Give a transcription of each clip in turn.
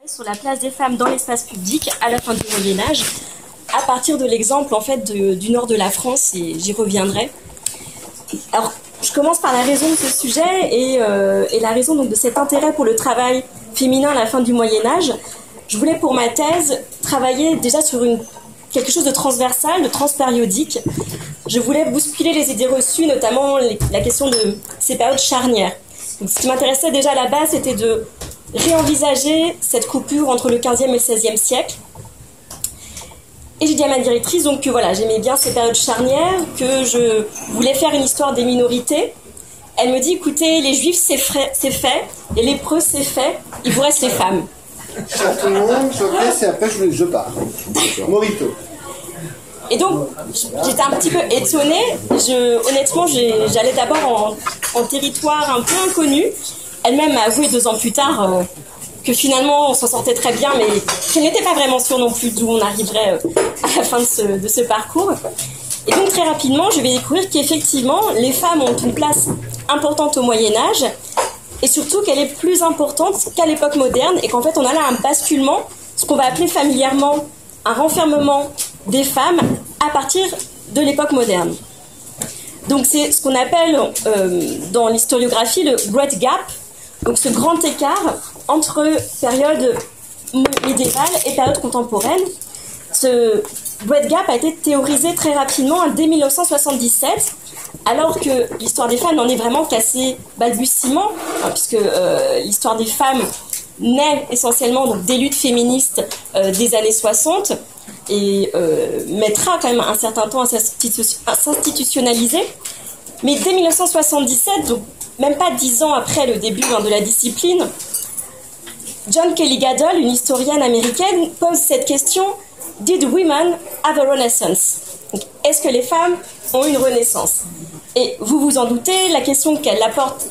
Sur la place des femmes dans l'espace public à la fin du Moyen-Âge, à partir de l'exemple en fait du nord de la France, et j'y reviendrai. Alors, je commence par la raison de ce sujet et la raison donc, de cet intérêt pour le travail féminin à la fin du Moyen-Âge. Je voulais pour ma thèse travailler déjà sur quelque chose de transversal, de transpériodique. Je voulais bousculer les idées reçues, notamment la question de ces périodes charnières. Donc, ce qui m'intéressait déjà à la base, c'était de réenvisager cette coupure entre le XVe et le XVIe siècle. Et j'ai dit à ma directrice donc, que voilà, j'aimais bien ces périodes charnières, que je voulais faire une histoire des minorités. Elle me dit, écoutez, les juifs c'est fait, les lépreux c'est fait, il vous reste les femmes. Pour tout le monde, c'est après je pars. Morito. Et donc, j'étais un petit peu étonnée. Honnêtement, j'allais d'abord en territoire un peu inconnu. Elle-même m'a avoué 2 ans plus tard que finalement on s'en sortait très bien, mais qu'elle n'était pas vraiment sûre non plus d'où on arriverait à la fin de ce parcours. Et donc très rapidement, je vais découvrir qu'effectivement, les femmes ont une place importante au Moyen-Âge, et surtout qu'elle est plus importante qu'à l'époque moderne, et qu'en fait on a là un basculement, ce qu'on va appeler familièrement un renfermement des femmes à partir de l'époque moderne. Donc c'est ce qu'on appelle dans l'historiographie le Great Gap, donc ce grand écart entre période médiévale et période contemporaine. Ce Great Gap a été théorisé très rapidement dès 1977, alors que l'histoire des femmes n'en est vraiment qu'à ses balbutiements, puisque l'histoire des femmes naît essentiellement donc, des luttes féministes des années 60 et mettra quand même un certain temps à s'institutionnaliser. Mais dès 1977, donc même pas 10 ans après le début de la discipline, John Kelly Gadol, une historienne américaine, pose cette question: Did women have a renaissance? Est-ce que les femmes ont une renaissance? Et vous vous en doutez, la réponse qu'elle apporte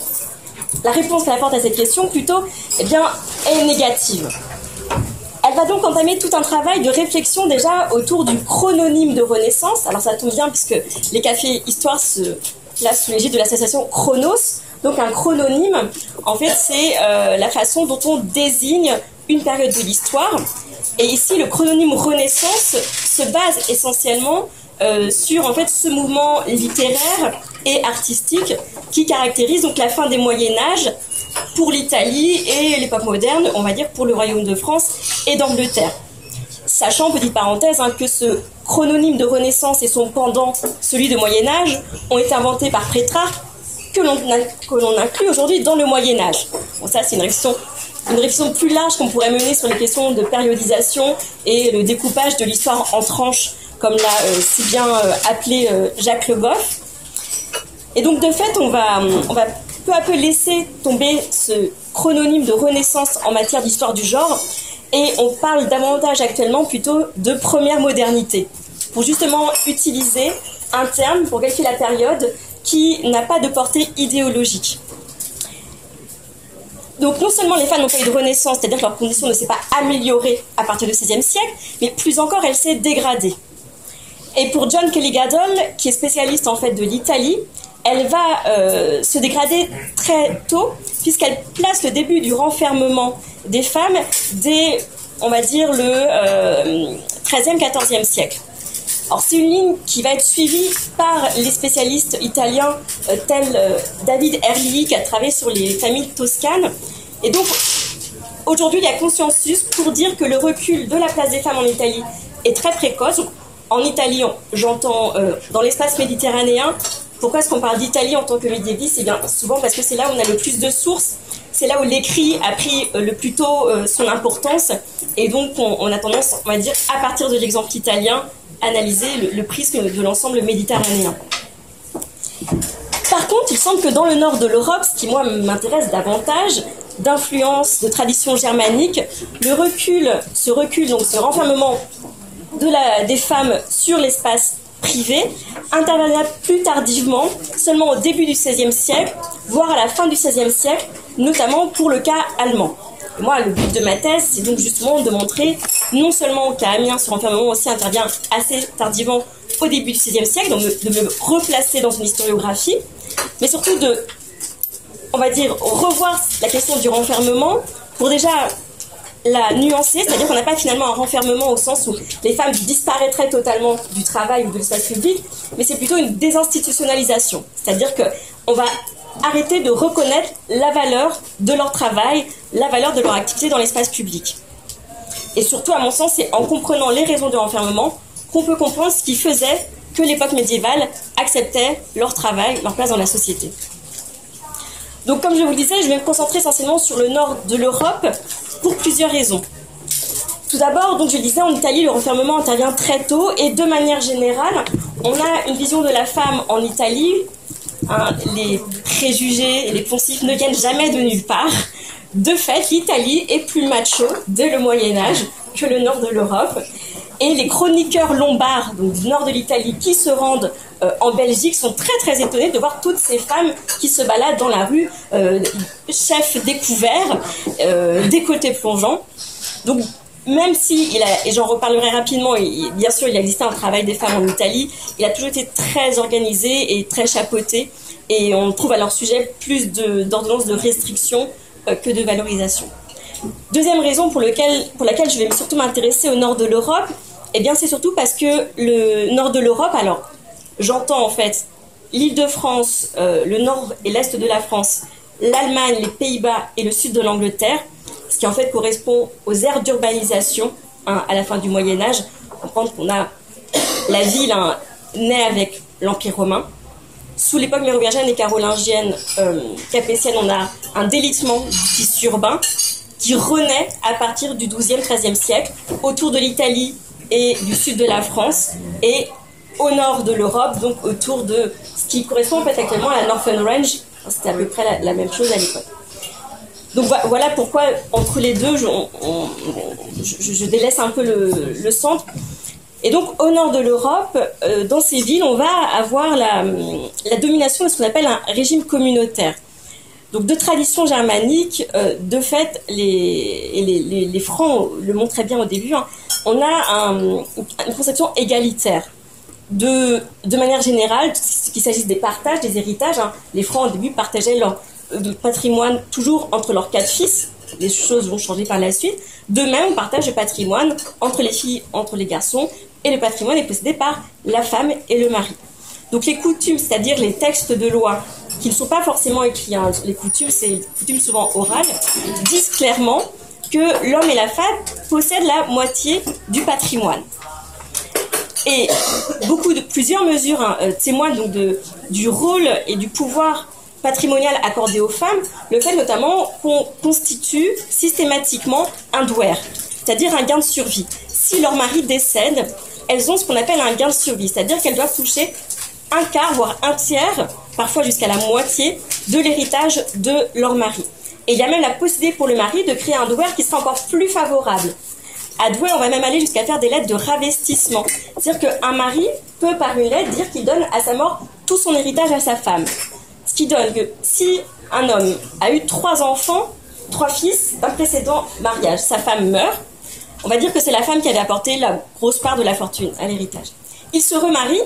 à cette question plutôt, eh bien, est négative. Elle va donc entamer tout un travail de réflexion déjà autour du chrononyme de renaissance. Alors ça tombe bien puisque les cafés histoire se placent sous l'égide de l'association Chronos. Donc un chrononyme, en fait, c'est la façon dont on désigne une période de l'histoire. Et ici, le chrononyme Renaissance se base essentiellement sur en fait, ce mouvement littéraire et artistique qui caractérise donc la fin des Moyen-Âge pour l'Italie et l'époque moderne, on va dire, pour le Royaume de France et d'Angleterre. Sachant, petite parenthèse, que ce chrononyme de Renaissance et son pendant, celui de Moyen-Âge, ont été inventés par Pétrarque, que l'on inclut aujourd'hui dans le Moyen-Âge. Bon, ça, c'est une réflexion plus large qu'on pourrait mener sur les questions de périodisation et le découpage de l'histoire en tranches, comme l'a si bien appelé Jacques Le Goff. Et donc, de fait, on va peu à peu laisser tomber ce chrononyme de Renaissance en matière d'histoire du genre, et on parle davantage actuellement plutôt de première modernité, pour justement utiliser un terme pour qualifier la période qui n'a pas de portée idéologique. Donc non seulement les femmes n'ont pas eu de renaissance, c'est-à-dire que leur condition ne s'est pas améliorée à partir du XVIe siècle, mais plus encore elle s'est dégradée. Et pour John Kelly Gadol, qui est spécialiste en fait de l'Italie, elle va se dégrader très tôt, puisqu'elle place le début du renfermement des femmes dès, on va dire, le XIIIe, XIVe siècle. Alors c'est une ligne qui va être suivie par les spécialistes italiens tels David Herlihy, qui a travaillé sur les familles toscanes. Et donc aujourd'hui il y a consensus pour dire que le recul de la place des femmes en Italie est très précoce. En Italie, j'entends dans l'espace méditerranéen. Pourquoi est-ce qu'on parle d'Italie en tant que médiéviste? Eh bien souvent parce que c'est là où on a le plus de sources, c'est là où l'écrit a pris le plus tôt son importance, et donc on a tendance, on va dire, à partir de l'exemple italien, analyser le prisme de l'ensemble méditerranéen. Par contre, il semble que dans le nord de l'Europe, ce qui moi m'intéresse davantage, d'influence, de tradition germanique, ce recul, donc ce renfermement des femmes sur l'espace privé, interviendra plus tardivement, seulement au début du XVIe siècle, voire à la fin du XVIe siècle, notamment pour le cas allemand. Et moi, le but de ma thèse, c'est donc justement de montrer non seulement qu'à Amiens, ce renfermement aussi intervient assez tardivement au début du XVIe siècle, donc de me replacer dans une historiographie, mais surtout de, on va dire, revoir la question du renfermement pour déjà la nuancer, c'est-à-dire qu'on n'a pas finalement un renfermement au sens où les femmes disparaîtraient totalement du travail ou de l'espace public, mais c'est plutôt une désinstitutionnalisation. C'est-à-dire qu'on va arrêter de reconnaître la valeur de leur travail, la valeur de leur activité dans l'espace public. Et surtout, à mon sens, c'est en comprenant les raisons de renfermement qu'on peut comprendre ce qui faisait que l'époque médiévale acceptait leur travail, leur place dans la société. Donc, comme je vous le disais, je vais me concentrer essentiellement sur le nord de l'Europe pour plusieurs raisons. Tout d'abord, donc je le disais, en Italie, le renfermement intervient très tôt et de manière générale, on a une vision de la femme en Italie. Les préjugés et les poncifs ne viennent jamais de nulle part. De fait, l'Italie est plus macho dès le Moyen-Âge que le nord de l'Europe. Et les chroniqueurs lombards, donc du nord de l'Italie, qui se rendent en Belgique, sont très très étonnés de voir toutes ces femmes qui se baladent dans la rue, chefs découverts, décolletés plongeants. Donc, même si, et j'en reparlerai rapidement, bien sûr, il a existé un travail des femmes en Italie, il a toujours été très organisé et très chapeauté, et on trouve à leur sujet plus d'ordonnances de restriction que de valorisation. Deuxième raison pour laquelle je vais surtout m'intéresser au nord de l'Europe, eh bien c'est surtout parce que le nord de l'Europe, alors j'entends en fait l'Île-de-France, le nord et l'est de la France, l'Allemagne, les Pays-Bas et le sud de l'Angleterre, ce qui en fait correspond aux aires d'urbanisation à la fin du Moyen-Âge. On comprend qu'on a la ville naît avec l'Empire romain. Sous l'époque mérovingienne et carolingienne, capétienne, on a un délitement du tissu urbain qui renaît à partir du XIIe, XIIIe siècle, autour de l'Italie et du sud de la France, et au nord de l'Europe, donc autour de ce qui correspond en fait actuellement à la Northern Range. C'était à peu près la même chose à l'époque. Donc voilà pourquoi, entre les deux, je délaisse un peu le centre. Et donc, au nord de l'Europe, dans ces villes, on va avoir la domination de ce qu'on appelle un régime communautaire. Donc, de tradition germanique, de fait, les Francs le montraient bien au début, on a une conception égalitaire. De manière générale, qu'il s'agisse des partages, des héritages, les Francs au début partageaient leur patrimoine toujours entre leurs 4 fils. Les choses vont changer par la suite. De même, on partage le patrimoine entre les filles, entre les garçons, et le patrimoine est possédé par la femme et le mari. Donc les coutumes, c'est-à-dire les textes de loi, qui ne sont pas forcément écrits, les coutumes, c'est des coutumes souvent orales, disent clairement que l'homme et la femme possèdent la moitié du patrimoine. Et plusieurs mesures témoignent donc du rôle et du pouvoir patrimonial accordé aux femmes, le fait notamment qu'on constitue systématiquement un douaire, c'est-à-dire un gain de survie. Si leur mari décède, elles ont ce qu'on appelle un gain de survie, c'est-à-dire qu'elles doivent toucher un quart, voire un tiers, parfois jusqu'à la moitié, de l'héritage de leur mari. Et il y a même la possibilité pour le mari de créer un douaire qui sera encore plus favorable. À douer, on va même aller jusqu'à faire des lettres de ravestissement. C'est-à-dire qu'un mari peut, par une lettre, dire qu'il donne à sa mort tout son héritage à sa femme. Ce qui donne que si un homme a eu 3 enfants, 3 fils d'un précédent mariage, sa femme meurt, on va dire que c'est la femme qui avait apporté la grosse part de la fortune à l'héritage. Il se remarie,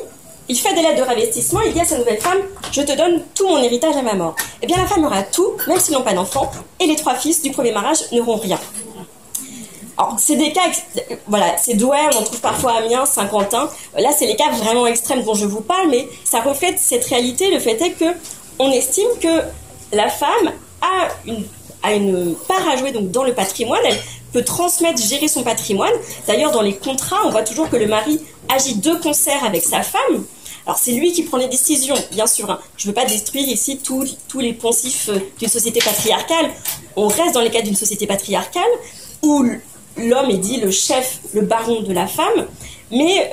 il fait des lettres de ravestissement, il dit à sa nouvelle femme « Je te donne tout mon héritage à ma mort ». Eh bien la femme aura tout, même s'ils n'ont pas d'enfants, et les 3 fils du premier mariage n'auront rien. Alors, c'est des cas, voilà, c'est Douai, on en trouve parfois à Amiens, Saint-Quentin. Là, c'est les cas vraiment extrêmes dont je vous parle, mais ça reflète cette réalité. Le fait est que on estime que la femme a une part à jouer donc, dans le patrimoine. Elle peut transmettre, gérer son patrimoine. D'ailleurs, dans les contrats, on voit toujours que le mari agit de concert avec sa femme. Alors, c'est lui qui prend les décisions, bien sûr. Je ne veux pas détruire ici tous les poncifs d'une société patriarcale. On reste dans les cas d'une société patriarcale où l'homme est dit le chef, le baron de la femme, mais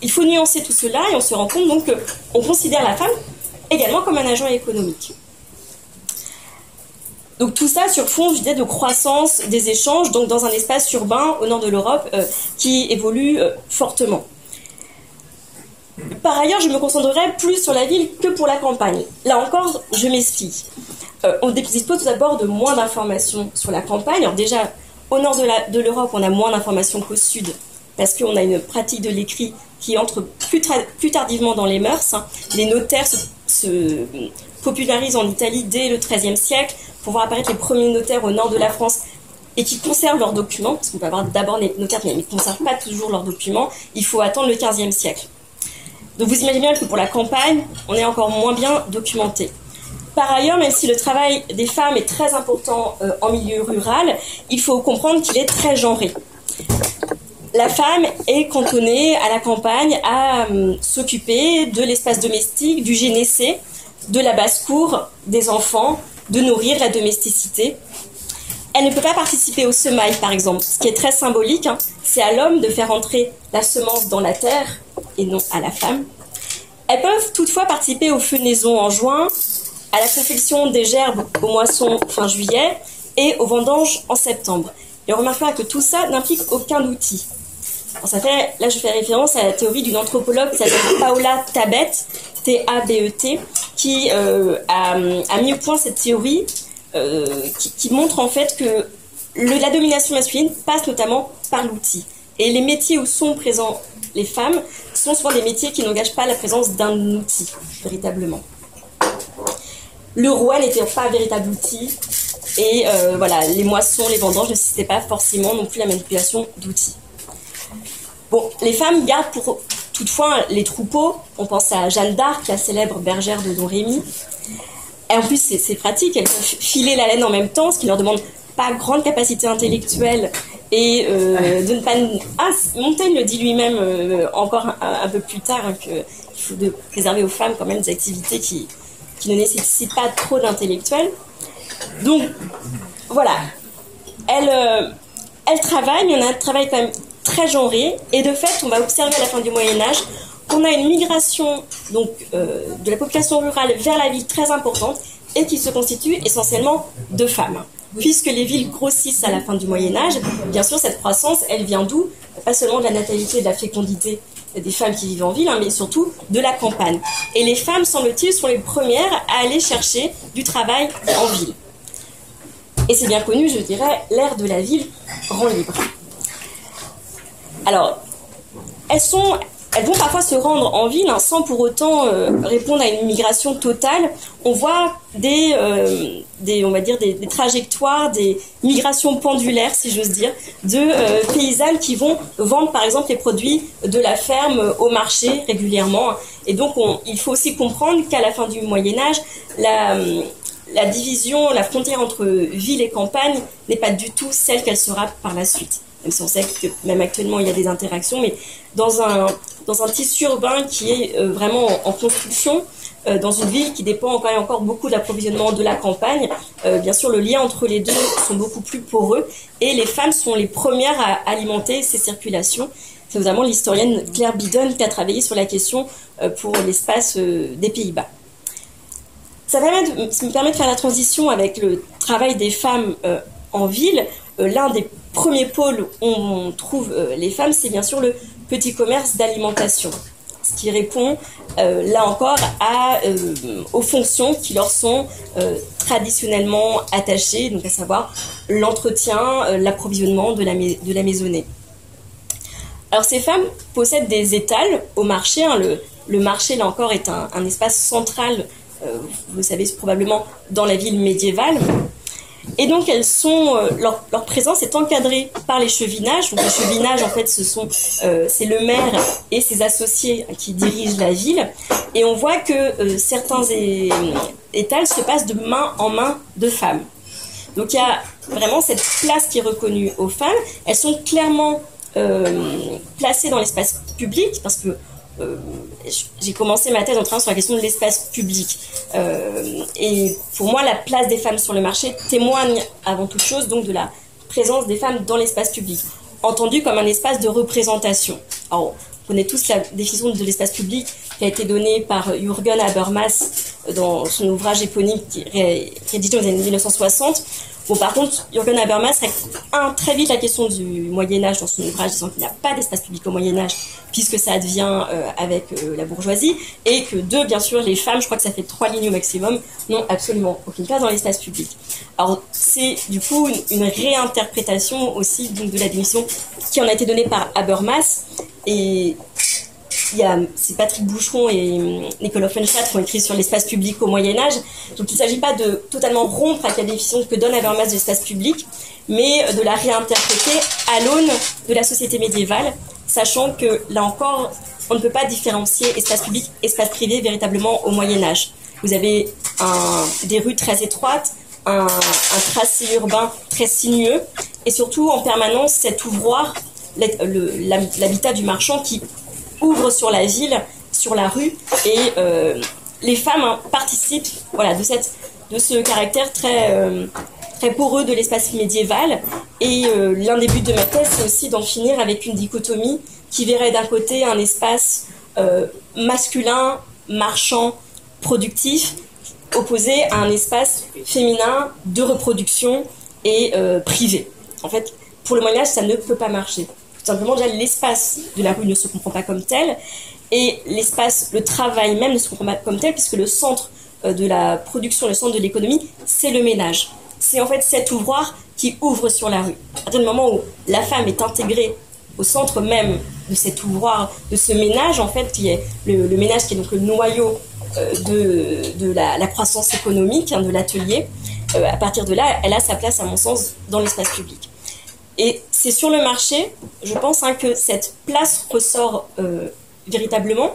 il faut nuancer tout cela et on se rend compte donc qu'on considère la femme également comme un agent économique. Donc tout ça sur fond, je disais, de croissance des échanges, donc dans un espace urbain au nord de l'Europe qui évolue fortement. Par ailleurs, je me concentrerai plus sur la ville que pour la campagne. Là encore, je m'explique. On dispose tout d'abord de moins d'informations sur la campagne. Alors déjà, au nord de l'Europe, on a moins d'informations qu'au sud, parce qu'on a une pratique de l'écrit qui entre plus tardivement dans les mœurs. Les notaires se popularisent en Italie dès le XIIIe siècle, pour voir apparaître les premiers notaires au nord de la France et qui conservent leurs documents, parce qu'on peut avoir d'abord les notaires, mais ils ne conservent pas toujours leurs documents, il faut attendre le XVe siècle. Donc vous imaginez bien que pour la campagne, on est encore moins bien documenté. Par ailleurs, même si le travail des femmes est très important en milieu rural, il faut comprendre qu'il est très genré. La femme est cantonnée à la campagne à s'occuper de l'espace domestique, du gynécée, de la basse-cour, des enfants, de nourrir la domesticité. Elle ne peut pas participer au semail, par exemple, ce qui est très symbolique. C'est à l'homme de faire entrer la semence dans la terre et non à la femme. Elles peuvent toutefois participer aux fenaisons en juin, à la confection des gerbes aux moissons fin juillet et aux vendanges en septembre. Et on remarquera que tout ça n'implique aucun outil. Alors là, je fais référence à la théorie d'une anthropologue qui s'appelle Paola Tabet, T-A-B-E-T, qui a mis au point cette théorie qui montre en fait que la domination masculine passe notamment par l'outil. Et les métiers où sont présents les femmes sont souvent des métiers qui n'engagent pas la présence d'un outil, véritablement. Le roi n'était pas un véritable outil. Et voilà, les moissons, les vendanges ne nécessitaient pas forcément non plus la manipulation d'outils. Bon, les femmes gardent toutefois les troupeaux. On pense à Jeanne d'Arc, la célèbre bergère de Don Rémy. Et en plus, c'est pratique, elles peuvent filer la laine en même temps, ce qui leur demande pas grande capacité intellectuelle. Et de ne pas... Montaigne le dit lui-même encore un peu plus tard, qu'il faut préserver aux femmes quand même des activités qui ne nécessitent pas trop d'intellectuel. Donc, voilà. Elles travaillent, mais on a un travail quand même très genré. Et de fait, on va observer à la fin du Moyen-Âge qu'on a une migration donc, de la population rurale vers la ville très importante et qui se constitue essentiellement de femmes. Puisque les villes grossissent à la fin du Moyen-Âge, bien sûr, cette croissance, elle vient d'où? Pas seulement de la natalité et de la fécondité des femmes qui vivent en ville, mais surtout de la campagne. Et les femmes, semble-t-il, sont les premières à aller chercher du travail en ville. Et c'est bien connu, je dirais, l'ère de la ville rend libre. Alors, elles vont parfois se rendre en ville sans pour autant répondre à une migration totale. On voit des trajectoires, des migrations pendulaires, si j'ose dire, de paysannes qui vont vendre par exemple les produits de la ferme au marché régulièrement. Et donc il faut aussi comprendre qu'à la fin du Moyen-Âge, la division, la frontière entre ville et campagne n'est pas du tout celle qu'elle sera par la suite. Même si on sait que même actuellement il y a des interactions, mais dans un tissu urbain qui est vraiment en construction, dans une ville qui dépend encore beaucoup de l'approvisionnement de la campagne, bien sûr le lien entre les deux sont beaucoup plus poreux et les femmes sont les premières à alimenter ces circulations. C'est notamment l'historienne Claire Bidon qui a travaillé sur la question pour l'espace des Pays-Bas. Ça me permet de faire la transition avec le travail des femmes en ville. L'un des premiers pôles où on trouve les femmes, c'est bien sûr le petit commerce d'alimentation, ce qui répond là encore aux fonctions qui leur sont traditionnellement attachées, donc à savoir l'entretien, l'approvisionnement de la maisonnée. Alors ces femmes possèdent des étals au marché. Le marché, là encore, est un espace central, vous le savez probablement, dans la ville médiévale. Et donc leur présence est encadrée par les chevinages. Donc les chevinages, en fait, c'est le maire et ses associés qui dirigent la ville. Et on voit que certains étals se passent de main en main de femmes. Donc il y a vraiment cette place qui est reconnue aux femmes. Elles sont clairement placées dans l'espace public parce que j'ai commencé ma thèse en travaillant sur la question de l'espace public. Et pour moi, la place des femmes sur le marché témoigne avant toute chose donc de la présence des femmes dans l'espace public, entendu comme un espace de représentation. Alors, on connaît tous la définition de l'espace public qui a été donnée par Jürgen Habermas dans son ouvrage éponyme rédigé dans les années 1960. Bon, par contre, Jürgen Habermas règle très vite la question du Moyen-Âge dans son ouvrage, disant qu'il n'y a pas d'espace public au Moyen-Âge, puisque ça advient avec la bourgeoisie, et que bien sûr, les femmes, je crois que ça fait 3 lignes au maximum, n'ont absolument aucune place dans l'espace public. Alors, c'est du coup une réinterprétation aussi donc, de la définition qui en a été donnée par Habermas, et c'est Patrick Boucheron et Nicolas Offenstadt qui ont écrit sur l'espace public au Moyen-Âge. Donc il ne s'agit pas de totalement rompre avec la définition que donne Habermas de l'espace public, mais de la réinterpréter à l'aune de la société médiévale, sachant que, là encore, on ne peut pas différencier espace public, espace privé véritablement au Moyen-Âge. Vous avez des rues très étroites, un tracé urbain très sinueux, et surtout en permanence cet ouvroir, l'habitat du marchand qui ouvre sur la ville, sur la rue, et les femmes participent de ce caractère très poreux de l'espace médiéval. Et l'un des buts de ma thèse, c'est aussi d'en finir avec une dichotomie qui verrait d'un côté un espace masculin, marchand, productif, opposé à un espace féminin de reproduction et privé. En fait, pour le Moyen-Âge, ça ne peut pas marcher. Tout simplement, déjà, l'espace de la rue ne se comprend pas comme tel, et le travail même ne se comprend pas comme tel, puisque le centre de la production, le centre de l'économie, c'est le ménage. C'est en fait cet ouvroir qui ouvre sur la rue. À partir du moment où la femme est intégrée au centre même de cet ouvroir, de ce ménage, en fait, qui est le ménage qui est donc le noyau de la croissance économique, de l'atelier, à partir de là, elle a sa place, à mon sens, dans l'espace public. Et c'est sur le marché, je pense, que cette place ressort véritablement.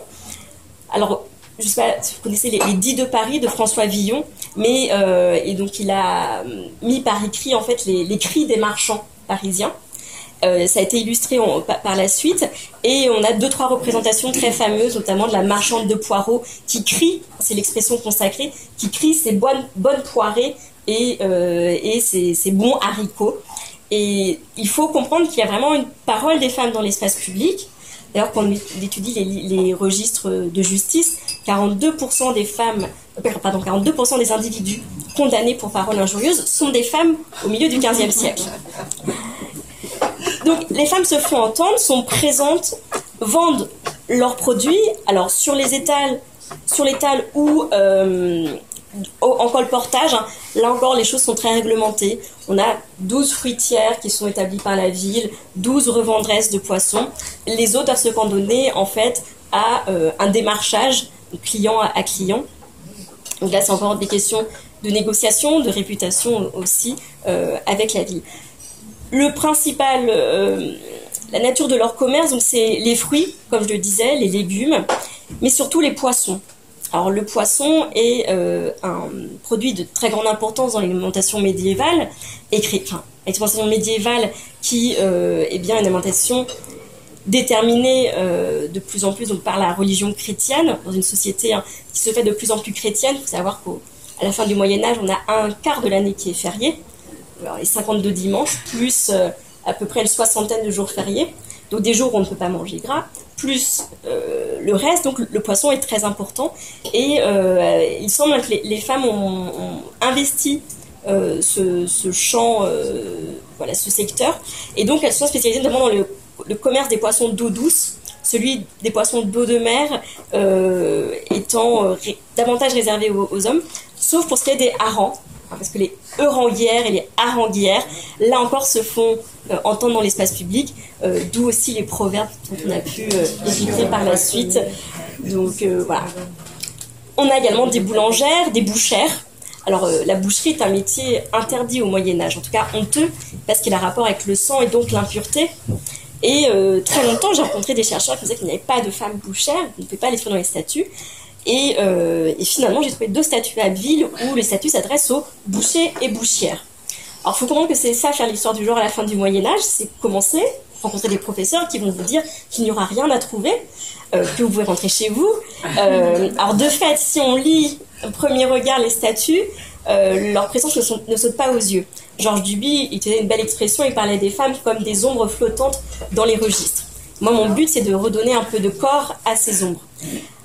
Alors, je ne sais pas si vous connaissez les 10 de Paris de François Villon, mais et donc il a mis par écrit en fait les cris des marchands parisiens. Ça a été illustré par la suite, et on a 2-3 représentations très fameuses, notamment de la marchande de poireaux qui crie, c'est l'expression consacrée, qui crie ses bonnes poirées et ses bons haricots. Et il faut comprendre qu'il y a vraiment une parole des femmes dans l'espace public. D'ailleurs, quand on étudie les registres de justice, 42% des individus condamnés pour paroles injurieuses sont des femmes au milieu du XVe siècle. Donc, les femmes se font entendre, sont présentes, vendent leurs produits, alors sur les étals ou en colportage, là encore les choses sont très réglementées. On a 12 fruitières qui sont établies par la ville, 12 revendresses de poissons. Les autres doivent se cantonner en fait à un démarchage client à client. Donc là c'est encore des questions de négociation, de réputation aussi avec la ville. Le principal, la nature de leur commerce, donc c'est les fruits, comme je le disais, les légumes, mais surtout les poissons. Alors le poisson est un produit de très grande importance dans l'alimentation médiévale, l'alimentation médiévale qui est bien une alimentation déterminée de plus en plus donc, par la religion chrétienne, dans une société qui se fait de plus en plus chrétienne. Il faut savoir qu'à la fin du Moyen-Âge, on a un quart de l'année qui est férié, alors les 52 dimanches, plus à peu près une soixantaine de jours fériés, donc des jours où on ne peut pas manger gras, plus le reste, donc le poisson est très important. Et il semble que les femmes ont investi ce champ, ce secteur, et donc elles sont spécialisées notamment dans le commerce des poissons d'eau douce, celui des poissons d'eau de mer étant davantage réservé aux hommes, sauf pour ce qui est des harengs, parce que les euranguières et les haranguières, là encore, se font entendre dans l'espace public, d'où aussi les proverbes dont on a pu éviter par la suite. Donc voilà. On a également des boulangères, des bouchères. Alors la boucherie est un métier interdit au Moyen-Âge, en tout cas honteux, parce qu'il a rapport avec le sang et donc l'impureté. Et très longtemps, j'ai rencontré des chercheurs qui disaient qu'il n'y avait pas de femmes bouchères, on ne peut pas l'écrire dans les statuts. Et finalement, j'ai trouvé 2 statuts à Abbeville où les statuts s'adressent aux bouchers et bouchières. Alors, il faut comprendre que c'est ça, faire l'histoire du genre à la fin du Moyen-Âge, c'est commencer, rencontrer des professeurs qui vont vous dire qu'il n'y aura rien à trouver, que vous pouvez rentrer chez vous. Alors, de fait, si on lit au premier regard les statuts, leur présence ne saute pas aux yeux. Georges Duby utilisait une belle expression, il parlait des femmes comme des ombres flottantes dans les registres. Moi, mon but, c'est de redonner un peu de corps à ces ombres.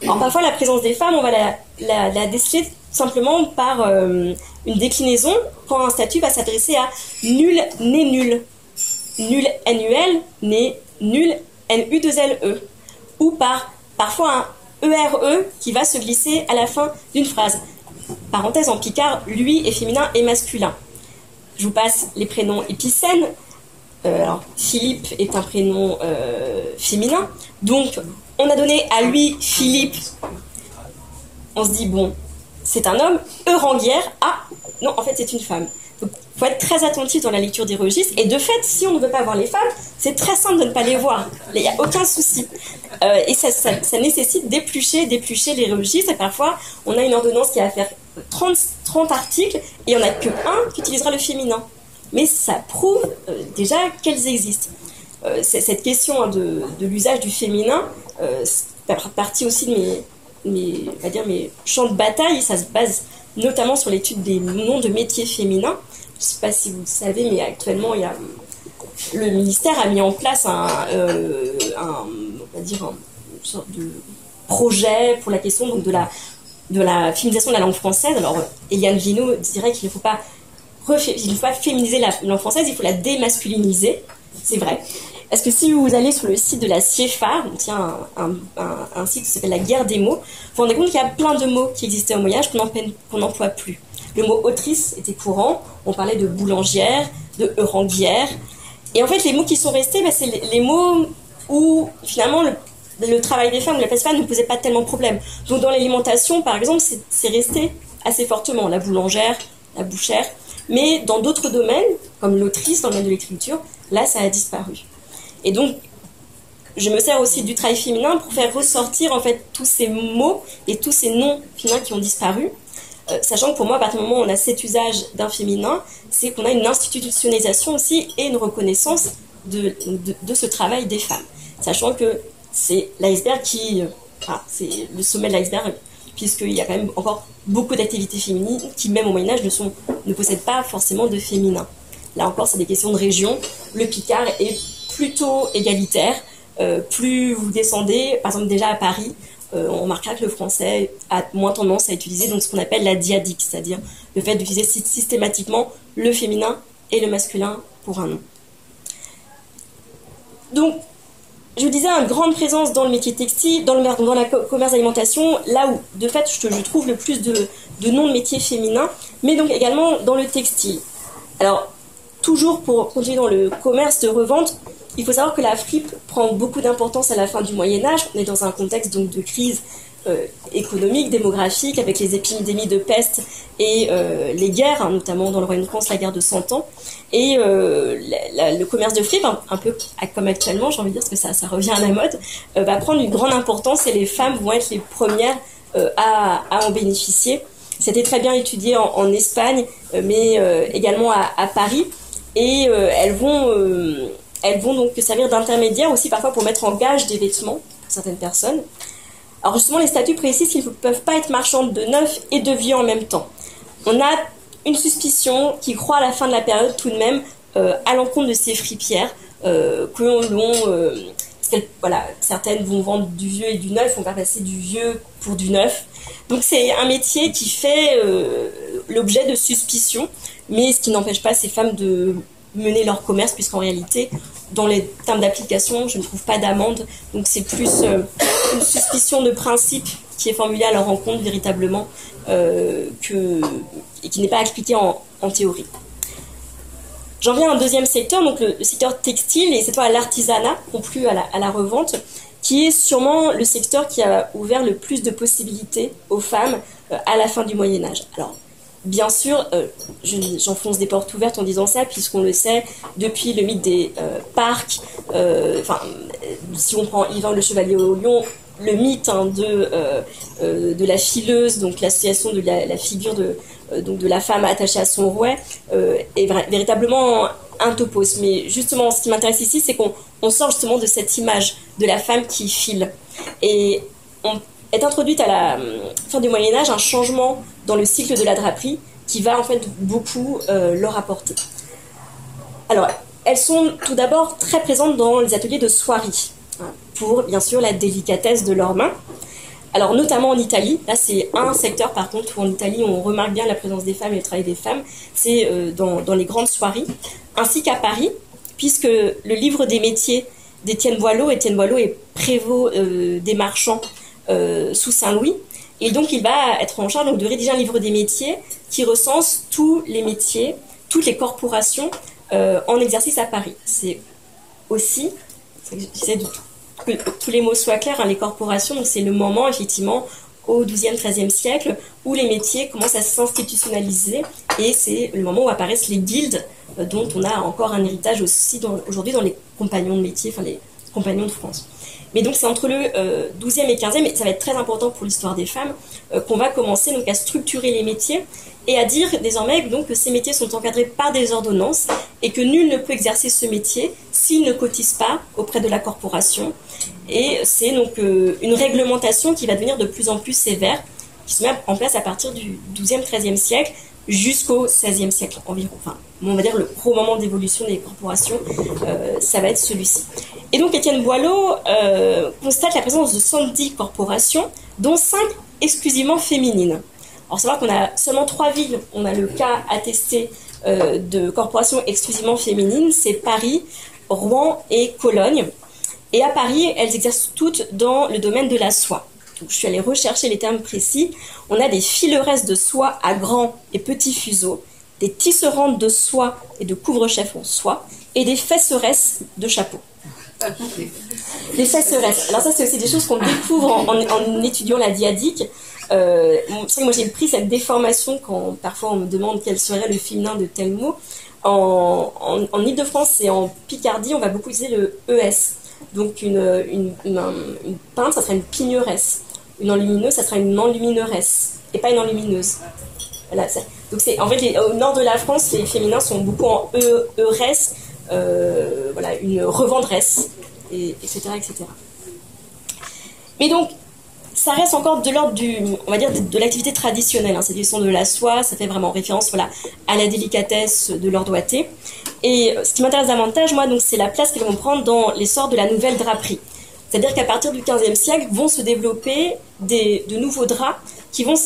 Alors, parfois, la présence des femmes, on va la déceler simplement par une déclinaison quand un statut va s'adresser à nul n'est nul. Nul, N-U-L, n'est nul, N-U-2-L-E. Ou par parfois un E-R-E qui va se glisser à la fin d'une phrase. Parenthèse en picard, lui est féminin et masculin. Je vous passe les prénoms épicènes. Alors, Philippe est un prénom féminin, donc on a donné à lui Philippe. On se dit, bon, c'est un homme. Euranguière, ah, non, en fait, c'est une femme. Donc, il faut être très attentif dans la lecture des registres. Et de fait, si on ne veut pas voir les femmes, c'est très simple de ne pas les voir. Il n'y a aucun souci. Et ça nécessite d'éplucher les registres. Et parfois, on a une ordonnance qui va faire 30 articles et il n'y en a qu'un qui utilisera le féminin. Mais ça prouve déjà qu'elles existent. Cette question de l'usage du féminin fait partie aussi de mes champs de bataille. Ça se base notamment sur l'étude des noms de métiers féminins. Je ne sais pas si vous le savez, mais actuellement, le ministère a mis en place une sorte de projet pour la question donc, de la féminisation de la langue française. Alors, Eliane Viennot dirait qu'il ne faut pas féminiser la langue française, il faut la démasculiniser. C'est vrai. Parce que si vous allez sur le site de la CIEFA, on tient un site qui s'appelle La Guerre des mots, vous vous rendez compte qu'il y a plein de mots qui existaient au Moyen-Âge qu'on n'emploie plus. Le mot autrice était courant, on parlait de boulangère, de euranguière. Et en fait, les mots qui sont restés, c'est les mots où finalement le travail des femmes ou la place femme ne posait pas tellement de problème. Donc dans l'alimentation, par exemple, c'est resté assez fortement, la boulangère, la bouchère. Mais dans d'autres domaines, comme l'autrice, dans le domaine de l'écriture, là, ça a disparu. Et donc, je me sers aussi du travail féminin pour faire ressortir en fait tous ces mots et tous ces noms féminins qui ont disparu. Sachant que pour moi, à partir du moment où on a cet usage d'un féminin, c'est qu'on a une institutionnalisation aussi et une reconnaissance de ce travail des femmes. Sachant que c'est l'iceberg c'est le sommet de l'iceberg, puisqu'il y a quand même encore beaucoup d'activités féminines qui, même au Moyen-Âge, ne possèdent pas forcément de féminin. Là encore, c'est des questions de région. Le Picard est plutôt égalitaire. Plus vous descendez, par exemple déjà à Paris, on remarquera que le français a moins tendance à utiliser donc, ce qu'on appelle la diadique, c'est-à-dire le fait d'utiliser systématiquement le féminin et le masculin pour un nom. Donc, je vous disais, une grande présence dans le métier textile, dans la commerce d'alimentation, là où, de fait, je trouve le plus de noms de métiers féminins, mais donc également dans le textile. Alors, toujours pour continuer dans le commerce de revente, il faut savoir que la fripe prend beaucoup d'importance à la fin du Moyen-Âge. On est dans un contexte donc, de crise économique, démographique, avec les épidémies de peste et les guerres, hein, notamment dans le Royaume de France, la guerre de 100 ans. Et le commerce de fripe, un peu comme actuellement, j'ai envie de dire, parce que ça revient à la mode, va prendre une grande importance et les femmes vont être les premières à en bénéficier. C'était très bien étudié en Espagne, mais également à Paris. Et elles vont donc servir d'intermédiaires aussi parfois pour mettre en gage des vêtements pour certaines personnes. Alors justement, les statuts précisent qu'ils ne peuvent pas être marchandes de neuf et de vieux en même temps. On a une suspicion qui croît à la fin de la période tout de même à l'encontre de ces fripières voilà, certaines vont vendre du vieux et du neuf, on va passer du vieux pour du neuf. Donc c'est un métier qui fait l'objet de suspicion, mais ce qui n'empêche pas ces femmes de mener leur commerce, puisqu'en réalité, dans les termes d'application, je ne trouve pas d'amende. Donc c'est plus une suspicion de principe qui est formulée à leur encontre véritablement et qui n'est pas expliquée en théorie. J'en viens à un deuxième secteur, donc le secteur textile, et cette fois à l'artisanat, non plus à la revente, qui est sûrement le secteur qui a ouvert le plus de possibilités aux femmes à la fin du Moyen-Âge. Alors, bien sûr, j'enfonce des portes ouvertes en disant ça, puisqu'on le sait, depuis le mythe des parcs, si on prend Yvain le Chevalier au Lion, le mythe de la fileuse, donc l'association de la figure de la femme attachée à son rouet, est véritablement un topos. Mais justement, ce qui m'intéresse ici, c'est qu'on sort justement de cette image de la femme qui file. Et est introduite à la fin du Moyen-Âge un changement dans le cycle de la draperie qui va en fait beaucoup leur apporter. Alors, elles sont tout d'abord très présentes dans les ateliers de soierie, pour bien sûr la délicatesse de leurs mains. Alors notamment en Italie, là c'est un secteur par contre où en Italie on remarque bien la présence des femmes et le travail des femmes, c'est dans les grandes soieries, ainsi qu'à Paris, puisque le livre des métiers d'Étienne Boileau est prévôt des marchands sous Saint-Louis, et donc il va être en charge donc, de rédiger un livre des métiers qui recense tous les métiers, toutes les corporations en exercice à Paris. C'est aussi, j'essaie de que tous les mots soient clairs, hein, les corporations, c'est le moment, effectivement, au XIIe, XIIIe siècle, où les métiers commencent à s'institutionnaliser, et c'est le moment où apparaissent les guildes, dont on a encore un héritage aussi aujourd'hui dans les compagnons de métier, enfin les compagnons de France. Mais donc c'est entre le XIIe et XVe, et ça va être très important pour l'histoire des femmes, qu'on va commencer donc à structurer les métiers et à dire désormais donc, que ces métiers sont encadrés par des ordonnances et que nul ne peut exercer ce métier s'il ne cotise pas auprès de la corporation. Et c'est donc une réglementation qui va devenir de plus en plus sévère, qui se met en place à partir du XIIe, XIIIe siècle jusqu'au XVIe siècle environ. Enfin, on va dire le gros moment d'évolution des corporations, ça va être celui-ci. Et donc Étienne Boileau constate la présence de 110 corporations, dont 5 exclusivement féminines. Alors, savoir qu'on a seulement 3 villes, on a le cas attesté de corporations exclusivement féminines, c'est Paris, Rouen et Cologne. Et à Paris, elles exercent toutes dans le domaine de la soie. Donc, je suis allée rechercher les termes précis. On a des fileresses de soie à grands et petits fuseaux, des tisserandes de soie et de couvre-chefs en soie, et des fesseresses de chapeaux. Les fesseresses. Alors ça, c'est aussi des choses qu'on découvre en étudiant la diadique. C'est vrai que moi, j'ai pris cette déformation quand parfois on me demande quel serait le féminin de tel mot. En Ile-de-France et en Picardie, on va beaucoup utiliser le ES. Donc une peintre, ça serait une pigneresse. Une enlumineuse, ça serait une enlumineuresse. Et pas une enlumineuse. Voilà, donc en fait, au nord de la France, les féminins sont beaucoup en E-res. Voilà, une revendresse, etc., etc. Mais donc, ça reste encore de l'ordre on va dire, de l'activité traditionnelle. Hein. Cette question de la soie, ça fait vraiment référence, voilà, à la délicatesse de leur doigté. Et ce qui m'intéresse davantage, moi, donc, c'est la place qu'elles vont prendre dans l'essor de la nouvelle draperie. C'est-à-dire qu'à partir du XVe siècle, vont se développer de nouveaux draps qui vont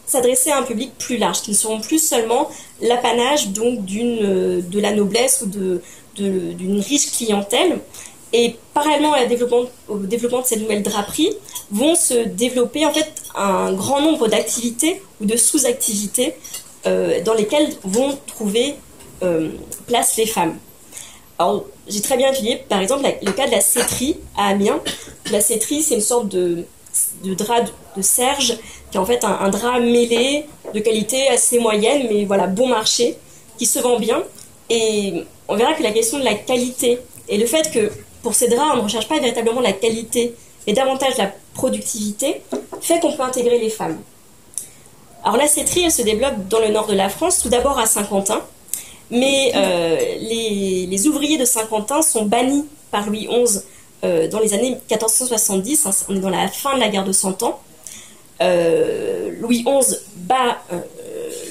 s'adresser à un public plus large, qui ne seront plus seulement l'apanage donc de la noblesse ou d'une riche clientèle. Et parallèlement au développement de cette nouvelle draperie, vont se développer en fait un grand nombre d'activités ou de sous-activités dans lesquelles vont trouver place les femmes. Alors, j'ai très bien étudié, par exemple, le cas de la céterie à Amiens. La céterie, c'est une sorte de drap de serge, qui est en fait un drap mêlé de qualité assez moyenne, mais voilà, bon marché, qui se vend bien. Et on verra que la question de la qualité et le fait que pour ces draps, on ne recherche pas véritablement la qualité, mais davantage la productivité, fait qu'on peut intégrer les femmes. Alors la céterie, elle se développe dans le nord de la France, tout d'abord à Saint-Quentin, mais les ouvriers de Saint-Quentin sont bannis par Louis XI dans les années 1470, hein, on est dans la fin de la guerre de Cent Ans. Louis XI bat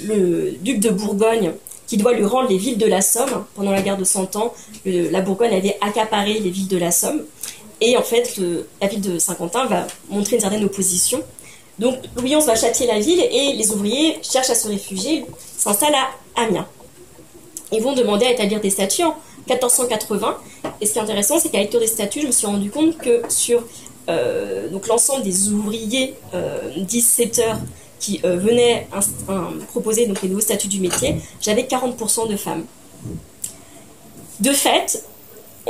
le duc de Bourgogne, qui doit lui rendre les villes de la Somme. Pendant la guerre de Cent Ans, la Bourgogne avait accaparé les villes de la Somme. Et en fait, la ville de Saint-Quentin va montrer une certaine opposition. Donc Louis XI va châtier la ville et les ouvriers cherchent à se réfugier, s'installent à Amiens. Ils vont demander à établir des statuts en 1480. Et ce qui est intéressant, c'est qu'à la lecture des statuts, je me suis rendu compte que sur donc l'ensemble des ouvriers 17 heures qui venaient proposer donc, les nouveaux statuts du métier, j'avais 40% de femmes. De fait,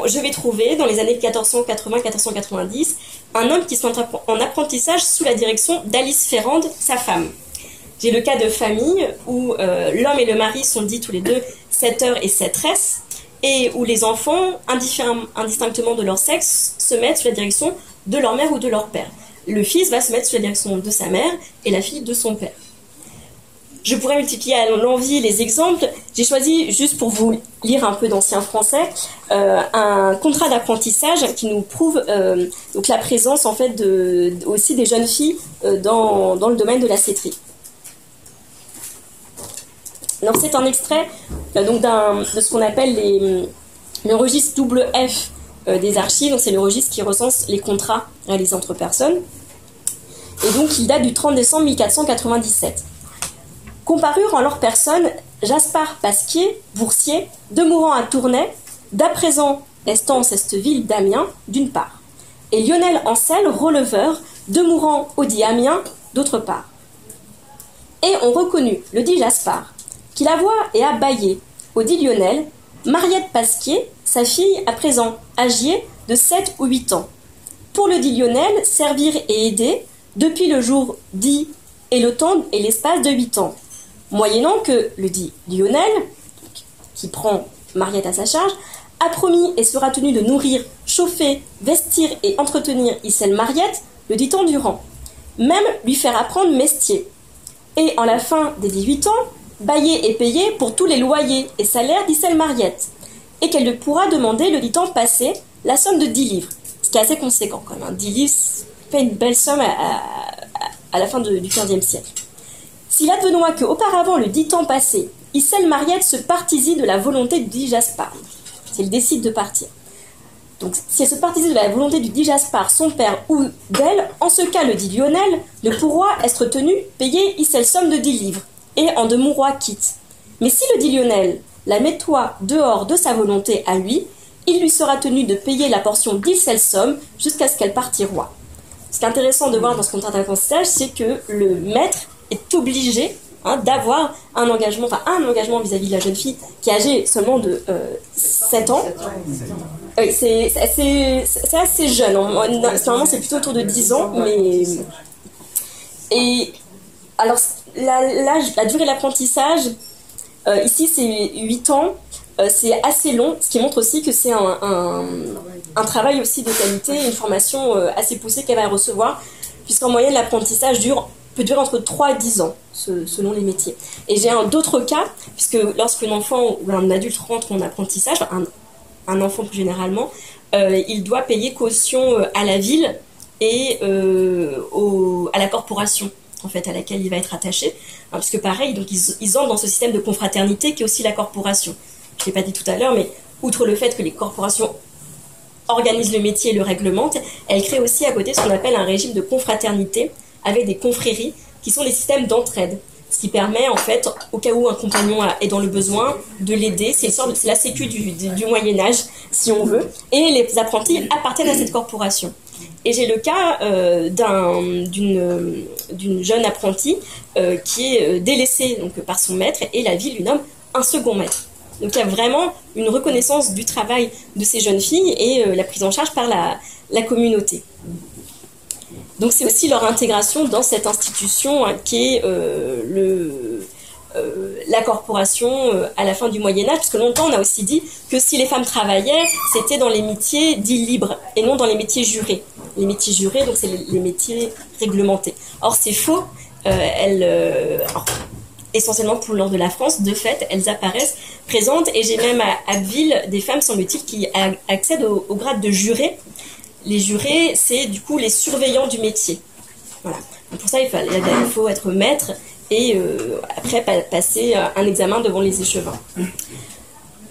je vais trouver dans les années 1480-1490 un homme qui se met en apprentissage sous la direction d'Alice Ferrande, sa femme. J'ai le cas de famille où l'homme et le mari sont dits tous les deux 7 heures et 7resses, et où les enfants, indistinctement de leur sexe, se mettent sous la direction de leur mère ou de leur père. Le fils va se mettre sous la direction de sa mère et la fille de son père. Je pourrais multiplier à l'envi les exemples. J'ai choisi, juste pour vous lire un peu d'ancien français, un contrat d'apprentissage qui nous prouve donc la présence en fait aussi des jeunes filles dans le domaine de la céterie. Alors c'est un extrait donc de ce qu'on appelle le registre double F des archives. Donc c'est le registre qui recense les contrats réalisés entre personnes. Et donc il date du 30 décembre 1497. Comparurent en leur personne Jaspard Pasquier, boursier, demeurant à Tournai, d'à présent estant cette ville d'Amiens, d'une part, et Lionel Ancel, releveur, demeurant au dit Amiens, d'autre part. Et on reconnut le dit Jaspard, qui la voit et a baillé, au dit Lionel, Mariette Pasquier, sa fille à présent âgée de 7 ou 8 ans. Pour le dit Lionel, servir et aider, depuis le jour dit et le temps et l'espace de 8 ans. Moyennant que le dit Lionel, qui prend Mariette à sa charge, a promis et sera tenu de nourrir, chauffer, vestir et entretenir Issel Mariette le dit temps durant, même lui faire apprendre mestier. Et en la fin des 18 ans, bailler et payer pour tous les loyers et salaires d'Issel Mariette, et qu'elle ne pourra demander le dit temps passé la somme de 10 livres, ce qui est assez conséquent quand même. Hein. 10 livres fait une belle somme à la fin du XVe siècle. S'il advenoit qu'auparavant le dit temps passé, Issel Mariette se partisit de la volonté du dit Jaspard, s'il décide de partir. Donc, si elle se partisit de la volonté du dit Jaspard, son père ou d'elle, en ce cas, le dit Lionel ne pourra être tenu payer Issel somme de 10 livres, et en de mon roi quitte. Mais si le dit Lionel la mettoit dehors de sa volonté à lui, il lui sera tenu de payer la portion d'Issel somme jusqu'à ce qu'elle partit roi. Ce qui est intéressant de voir dans ce contrat d'apprentissage, c'est que le maître est obligé d'avoir un engagement vis-à-vis de la jeune fille qui est âgée seulement de 7 ans. Oui, c'est assez jeune. Normalement, c'est plutôt autour de 10 ans. Et alors, la durée de l'apprentissage, ici, c'est 8 ans. C'est assez long, ce qui montre aussi que c'est un travail aussi de qualité, une formation assez poussée qu'elle va recevoir, puisqu'en moyenne, l'apprentissage peut durer entre 3 et 10 ans, selon les métiers. Et j'ai d'autres cas, puisque lorsqu'un enfant ou un adulte rentre en apprentissage, un enfant plus généralement, il doit payer caution à la ville et à la corporation, en fait, à laquelle il va être attaché. Parce que pareil, donc ils entrent dans ce système de confraternité qui est aussi la corporation. Je ne l'ai pas dit tout à l'heure, mais outre le fait que les corporations organisent le métier et le réglementent, elles créent aussi à côté ce qu'on appelle un régime de confraternité, avec des confréries qui sont des systèmes d'entraide, ce qui permet en fait, au cas où un compagnon est dans le besoin, de l'aider. C'est la sécu du Moyen-Âge, si on veut, et les apprentis appartiennent à cette corporation. Et j'ai le cas d'une jeune apprentie qui est délaissée donc, par son maître, et la ville lui nomme un second maître. Donc il y a vraiment une reconnaissance du travail de ces jeunes filles et la prise en charge par la communauté. Donc c'est aussi leur intégration dans cette institution qui est la corporation à la fin du Moyen-Âge, parce que longtemps on a aussi dit que si les femmes travaillaient, c'était dans les métiers dits libres et non dans les métiers jurés. Les métiers jurés, donc c'est les métiers réglementés. Or c'est faux, essentiellement pour le nord de la France, de fait, elles apparaissent présentes, et j'ai même à Abbeville des femmes, semble-t-il, qui accèdent au grade de juré. Les jurés, c'est du coup les surveillants du métier. Voilà. Donc pour ça, il faut être maître et après passer un examen devant les échevins.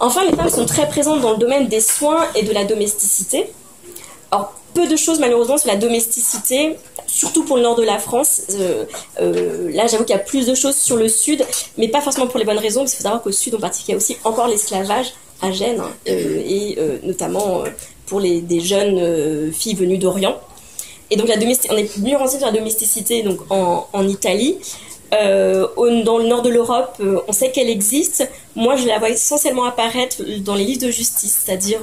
Enfin, les femmes sont très présentes dans le domaine des soins et de la domesticité. Alors, peu de choses malheureusement sur la domesticité, surtout pour le nord de la France. Là, j'avoue qu'il y a plus de choses sur le sud, mais pas forcément pour les bonnes raisons, parce qu'il faut savoir qu'au sud, on pratique aussi encore l'esclavage à Gênes, et notamment pour des jeunes filles venues d'Orient. Et donc, on est mieux renseigné sur la domesticité donc, en Italie. Dans le nord de l'Europe, on sait qu'elle existe. Moi, je la vois essentiellement apparaître dans les livres de justice, c'est-à-dire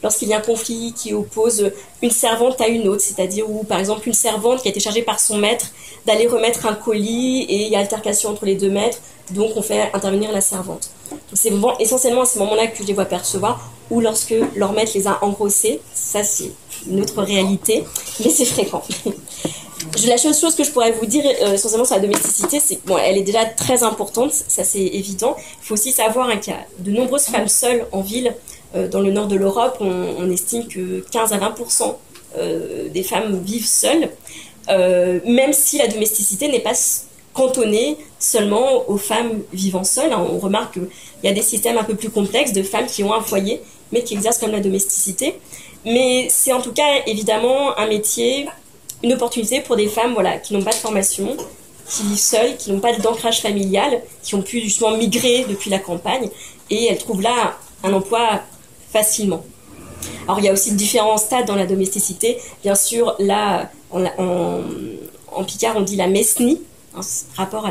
lorsqu'il y a un conflit qui oppose une servante à une autre, c'est-à-dire où, par exemple, une servante qui a été chargée par son maître d'aller remettre un colis et il y a altercation entre les deux maîtres, donc on fait intervenir la servante. Donc c'est essentiellement à ce moment-là que je les vois percevoir, ou lorsque leur maître les a engrossés. Ça, c'est une autre réalité, mais c'est fréquent. La seule chose que je pourrais vous dire essentiellement sur la domesticité, c'est que elle est déjà très importante, ça c'est évident. Il faut aussi savoir qu'il y a de nombreuses femmes seules en ville. Dans le nord de l'Europe, on estime que 15 à 20% des femmes vivent seules, même si la domesticité n'est pas cantonnée seulement aux femmes vivant seules. On remarque qu'il y a des systèmes un peu plus complexes de femmes qui ont un foyer, mais qui exercent comme la domesticité. Mais c'est en tout cas évidemment un métier, une opportunité pour des femmes qui n'ont pas de formation, qui vivent seules, qui n'ont pas d'ancrage familial, qui ont pu justement migrer depuis la campagne, et elles trouvent là un emploi facilement. Alors il y a aussi différents stades dans la domesticité. Bien sûr, là, en Picard, on dit la mesnie, rapport à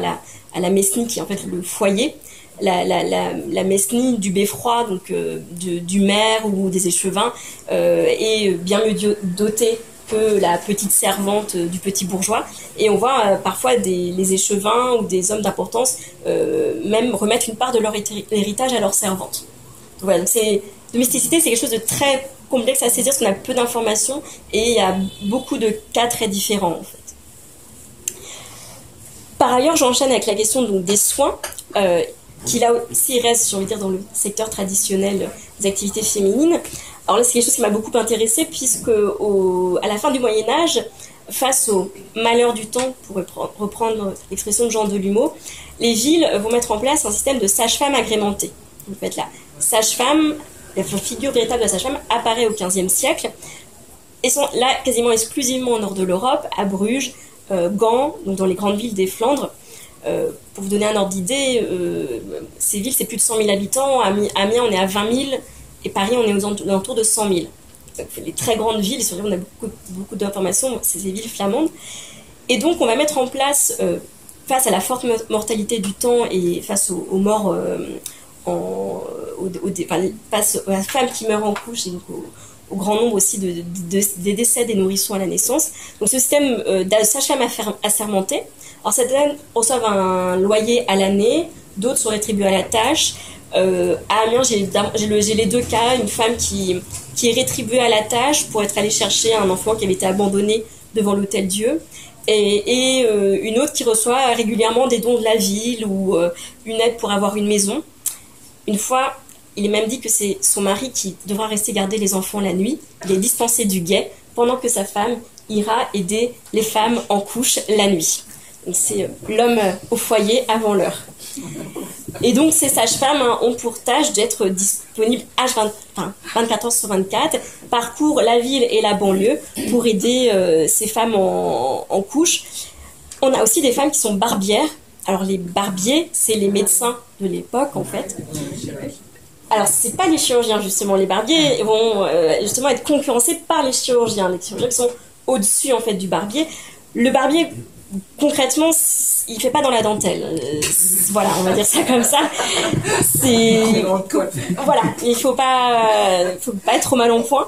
la mesnie qui est en fait le foyer. La mesnie du beffroi, donc du maire ou des échevins, est bien mieux dotée peu la petite servante du petit bourgeois. Et on voit parfois les échevins ou des hommes d'importance même remettre une part de leur héritage à leur servante. Voilà, donc domesticité, c'est quelque chose de très complexe à saisir parce qu'on a peu d'informations et il y a beaucoup de cas très différents en fait. Par ailleurs, j'enchaîne avec la question donc, des soins, qui là aussi reste, j'ai envie de dire, dans le secteur traditionnel des activités féminines. Alors là, c'est quelque chose qui m'a beaucoup intéressée puisque à la fin du Moyen-Âge, face au malheur du temps, pour reprendre l'expression de Jean Delumeau, les villes vont mettre en place un système de sage-femme agrémentée. En fait, la sage-femme, la figure véritable de la sage-femme apparaît au XVe siècle et sont là quasiment exclusivement au nord de l'Europe, à Bruges, Gand, donc dans les grandes villes des Flandres. Pour vous donner un ordre d'idée, ces villes, c'est plus de 100 000 habitants. Amiens, on est à 20 000 et Paris, on est aux alentours de 100 000. Donc, les très grandes villes, sur lesquelles on a beaucoup d'informations, c'est ces villes flamandes. Et donc, on va mettre en place, face à la forte mortalité du temps et face aux morts, face aux femmes qui meurent en couche et donc au grand nombre aussi des décès des nourrissons à la naissance. Donc, ce système de sage-femme assermentée, alors certaines reçoivent un loyer à l'année, d'autres sont rétribuées à la tâche. À Amiens, j'ai les deux cas, une femme qui est rétribuée à la tâche pour être allée chercher un enfant qui avait été abandonné devant l'Hôtel-Dieu, et une autre qui reçoit régulièrement des dons de la ville ou une aide pour avoir une maison. Une fois, il est même dit que c'est son mari qui devra rester garder les enfants la nuit. Il est dispensé du guet pendant que sa femme ira aider les femmes en couche la nuit. C'est l'homme au foyer avant l'heure. Et donc ces sages-femmes ont pour tâche d'être disponibles 24 heures sur 24, parcourent la ville et la banlieue pour aider ces femmes en couche. On a aussi des femmes qui sont barbières. Alors les barbiers, c'est les médecins de l'époque en fait. Alors c'est pas les chirurgiens justement, les barbiers vont justement être concurrencés par les chirurgiens qui sont au-dessus en fait du barbier. Le barbier, concrètement, il fait pas dans la dentelle. Voilà, on va dire ça comme ça. Voilà, il faut pas être trop mal en point.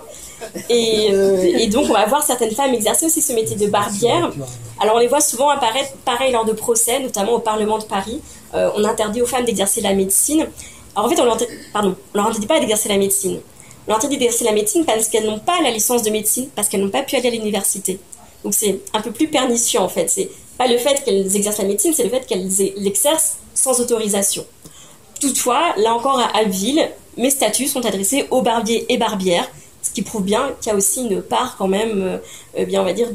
Et donc on va voir certaines femmes exercer aussi ce métier de barbière. Alors on les voit souvent apparaître pareil lors de procès, notamment au Parlement de Paris. On interdit aux femmes d'exercer la médecine. Alors en fait, on leur interdit pas d'exercer la médecine. On leur interdit d'exercer la médecine parce qu'elles n'ont pas la licence de médecine, parce qu'elles n'ont pas pu aller à l'université. Donc c'est un peu plus pernicieux en fait. C'est pas le fait qu'elles exercent la médecine, c'est le fait qu'elles l'exercent sans autorisation. Toutefois, là encore à Abbeville, mes statuts sont adressés aux barbiers et barbières, ce qui prouve bien qu'il y a aussi une part quand même, bien on va dire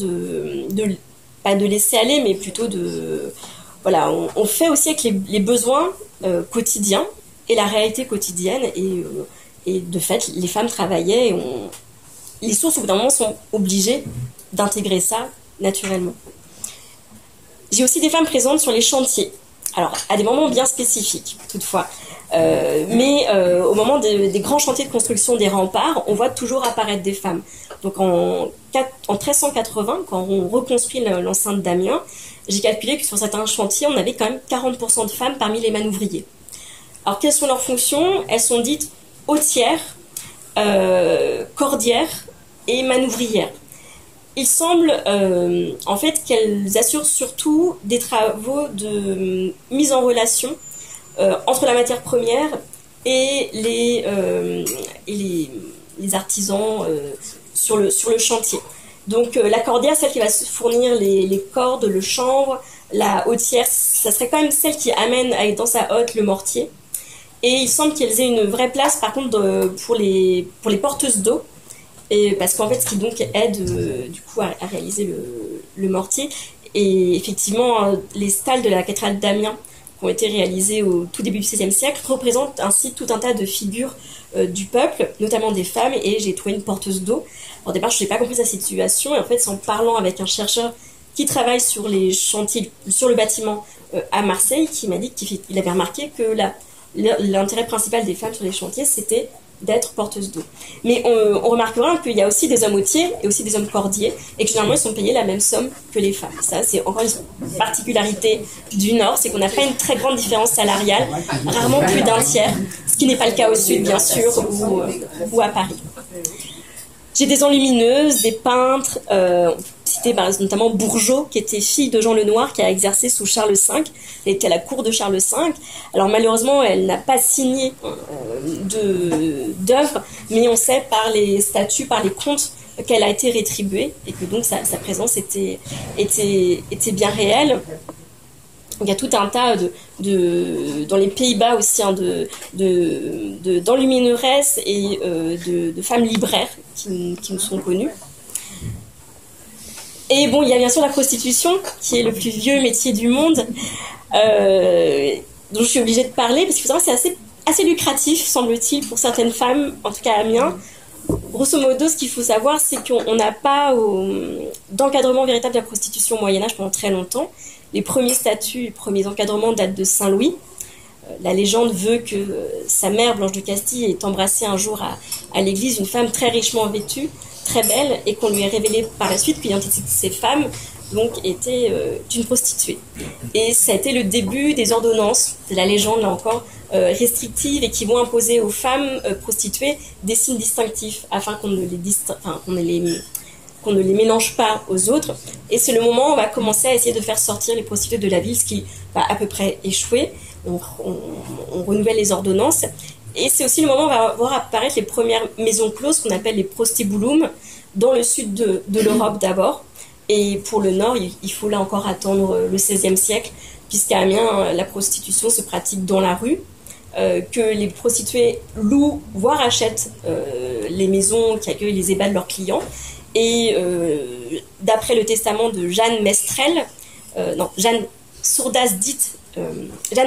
pas de laisser aller, mais plutôt de voilà, on fait aussi avec les besoins quotidiens et la réalité quotidienne et de fait les femmes travaillaient et les sources au bout d'un moment sont obligées d'intégrer ça naturellement. J'ai aussi des femmes présentes sur les chantiers, alors à des moments bien spécifiques toutefois, mais au moment des grands chantiers de construction des remparts, on voit toujours apparaître des femmes. Donc en 1380, quand on reconstruit l'enceinte d'Amiens, j'ai calculé que sur certains chantiers, on avait quand même 40% de femmes parmi les manœuvriers. Alors quelles sont leurs fonctions? Elles sont dites hôtières, cordières et manœuvrières. Il semble en fait qu'elles assurent surtout des travaux de mise en relation entre la matière première et les artisans sur le chantier. Donc la cordière, celle qui va fournir les cordes, le chanvre. La hôtière, ça serait quand même celle qui amène dans sa hotte le mortier. Et il semble qu'elles aient une vraie place par contre pour les porteuses d'eau. Et parce qu'en fait, ce qui donc aide du coup à réaliser le mortier. Et effectivement, les stalles de la cathédrale d'Amiens qui ont été réalisées au tout début du XVIe siècle représentent ainsi tout un tas de figures du peuple, notamment des femmes, et j'ai trouvé une porteuse d'eau. Au départ, je n'ai pas compris sa situation, et en fait, c'est en parlant avec un chercheur qui travaille sur les chantiers, sur le bâtiment à Marseille, qui m'a dit qu'il avait remarqué que l'intérêt principal des femmes sur les chantiers, c'était d'être porteuse d'eau. Mais on remarquera qu'il y a aussi des hommes hôtiers et aussi des hommes cordiers, et que généralement ils sont payés la même somme que les femmes. Ça, c'est encore une particularité du Nord, c'est qu'on n'a pas une très grande différence salariale, rarement plus d'un tiers, ce qui n'est pas le cas au Sud, bien sûr, ou à Paris. J'ai des enlumineuses, des peintres, cité notamment Bourgeot, qui était fille de Jean Lenoir, qui a exercé sous Charles V. Elle était à la cour de Charles V. Alors malheureusement, elle n'a pas signé d'œuvre, mais on sait par les statuts, par les comptes, qu'elle a été rétribuée et que donc sa présence était bien réelle. Il y a tout un tas dans les Pays-Bas aussi, hein, d'enlumineuresses et de femmes libraires qui nous sont connues. Et bon, il y a bien sûr la prostitution, qui est le plus vieux métier du monde, dont je suis obligée de parler, parce qu'il faut savoir que c'est assez lucratif, semble-t-il, pour certaines femmes, en tout cas à Amiens. Grosso modo, ce qu'il faut savoir, c'est qu'on n'a pas d'encadrement véritable de la prostitution au Moyen-Âge pendant très longtemps. Les premiers statuts, les premiers encadrements datent de Saint-Louis. La légende veut que sa mère, Blanche de Castille, ait embrassé un jour à l'église une femme très richement vêtue, très belle, et qu'on lui ait révélé par la suite que l'identité de ces femmes donc, était une prostituée. Et ça a été le début des ordonnances, de la légende là encore, restrictives et qui vont imposer aux femmes prostituées des signes distinctifs afin qu'on ne les mélange pas aux autres. Et c'est le moment où on va commencer à essayer de faire sortir les prostituées de la ville, ce qui va à peu près échouer. On renouvelle les ordonnances. Et c'est aussi le moment où on va voir apparaître les premières maisons closes qu'on appelle les prostibulum dans le sud de l'Europe d'abord. Et pour le nord, il faut là encore attendre le XVIe siècle, puisqu'à Amiens, la prostitution se pratique dans la rue, que les prostituées louent, voire achètent les maisons qui accueillent les ébats de leurs clients. Et d'après le testament de Jeanne Mestrel, Jeanne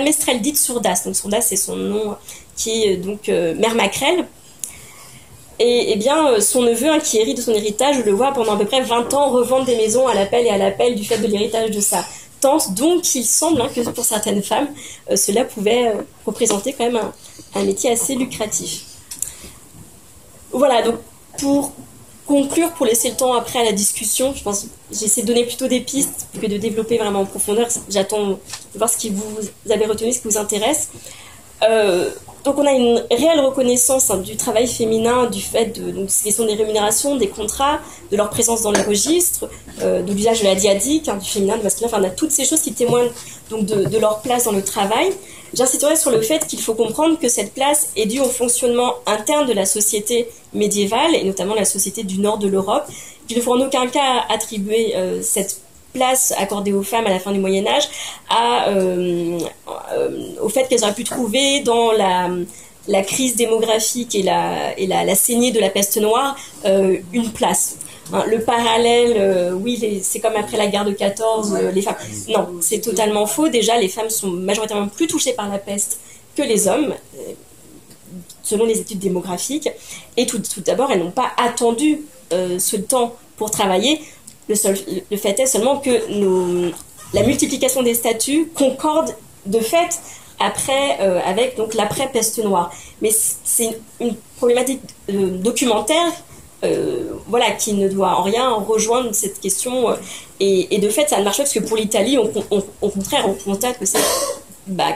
Mestrel dite Sourdas, donc Sourdas c'est son nom, qui est donc mère Macrel. Et bien, son neveu, hein, qui hérite de son héritage, je le vois pendant à peu près 20 ans revendre des maisons à l'appel et à l'appel du fait de l'héritage de sa tante. Donc, il semble que pour certaines femmes, cela pouvait représenter quand même un métier assez lucratif. Voilà, donc pour conclure, pour laisser le temps après à la discussion, je pense j'essaie de donner plutôt des pistes que de développer vraiment en profondeur. J'attends de voir ce qui vous avez retenu, ce qui vous intéresse. Donc on a une réelle reconnaissance du travail féminin, du fait de ces questions des rémunérations, des contrats, de leur présence dans les registres, de l'usage de la diadique, du féminin, du masculin, on a toutes ces choses qui témoignent donc de leur place dans le travail. J'insisterai sur le fait qu'il faut comprendre que cette place est due au fonctionnement interne de la société médiévale, et notamment la société du nord de l'Europe, qu'il ne faut en aucun cas attribuer cette place accordée aux femmes à la fin du Moyen-Âge au fait qu'elles auraient pu trouver dans la crise démographique et la saignée de la peste noire une place. Hein, le parallèle, oui, c'est comme après la guerre de 14, les femmes. Non, c'est totalement faux. Déjà, les femmes sont majoritairement plus touchées par la peste que les hommes, selon les études démographiques. Et tout d'abord, elles n'ont pas attendu ce temps pour travailler. Le fait est seulement que la multiplication des statuts concorde de fait après, avec donc l'après-peste noire. Mais c'est une problématique documentaire voilà, qui ne doit en rien rejoindre cette question. Et de fait, ça ne marche pas parce que pour l'Italie, au contraire, on constate que c'est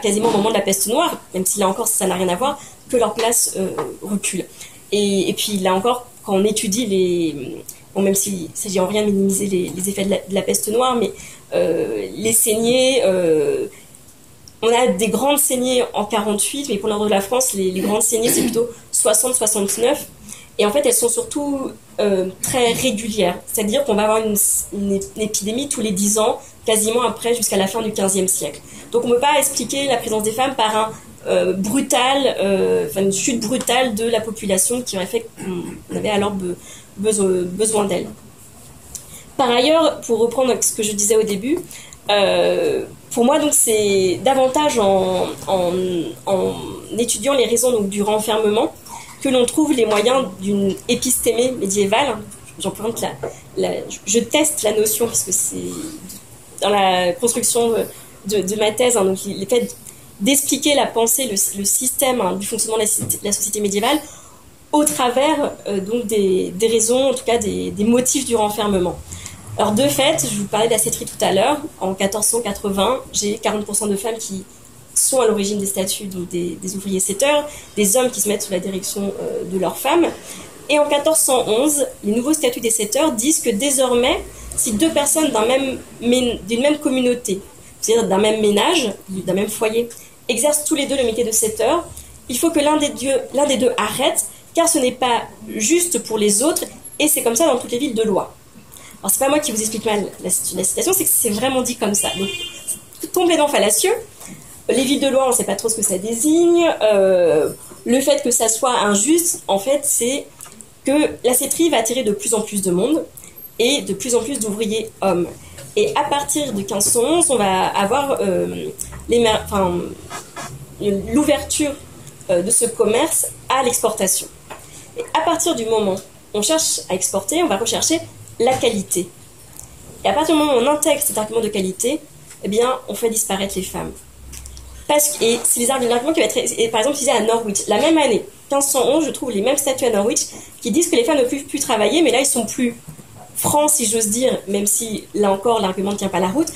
quasiment au moment de la peste noire, même si là encore ça n'a rien à voir, que leur place recule. Et puis là encore, quand on étudie même s'il ne s'agit en rien de minimiser les effets de la peste noire, mais les saignées, on a des grandes saignées en 48, mais pour l'ordre de la France, les grandes saignées, c'est plutôt 60-69. Et en fait, elles sont surtout très régulières. C'est-à-dire qu'on va avoir une épidémie tous les 10 ans, quasiment après, jusqu'à la fin du XVe siècle. Donc on ne peut pas expliquer la présence des femmes par une chute brutale de la population qui aurait fait qu'on avait alors besoin d'elles. Par ailleurs, pour reprendre ce que je disais au début, pour moi, donc, c'est davantage en étudiant les raisons donc, du renfermement que l'on trouve les moyens d'une épistémée médiévale. J'emprunte je teste la notion, puisque c'est dans la construction de ma thèse, donc le fait d'expliquer la pensée, le système du fonctionnement de la société médiévale au travers donc des raisons, en tout cas des motifs du renfermement. Alors de fait, je vous parlais de la céterie tout à l'heure, en 1480, j'ai 40% de femmes qui sont à l'origine des statuts, donc des ouvriers setteurs, des hommes qui se mettent sous la direction de leurs femmes. Et en 1411, les nouveaux statuts des setteurs disent que désormais, si deux personnes d'une même communauté, c'est-à-dire d'un même ménage, d'un même foyer, exercent tous les deux le métier de setteur, il faut que l'un des deux arrête, car ce n'est pas juste pour les autres, et c'est comme ça dans toutes les villes de loi. Alors c'est pas moi qui vous explique mal la citation, c'est que c'est vraiment dit comme ça. Donc, c'est complètement fallacieux. Les villes de loi, on ne sait pas trop ce que ça désigne. Le fait que ça soit injuste, en fait, c'est que la setterie va attirer de plus en plus de monde et de plus en plus d'ouvriers hommes. Et à partir de 1511, on va avoir l'ouverture de ce commerce à l'exportation. Et à partir du moment où on cherche à exporter, on va rechercher la qualité. Et à partir du moment où on intègre cet argument de qualité, eh bien, on fait disparaître les femmes. Et c'est les arguments qui vont être, par exemple, utilisés à Norwich. La même année, 1511, je trouve les mêmes statuts à Norwich qui disent que les femmes ne peuvent plus travailler, mais là, ils sont plus francs, si j'ose dire, même si, là encore, l'argument ne tient pas la route.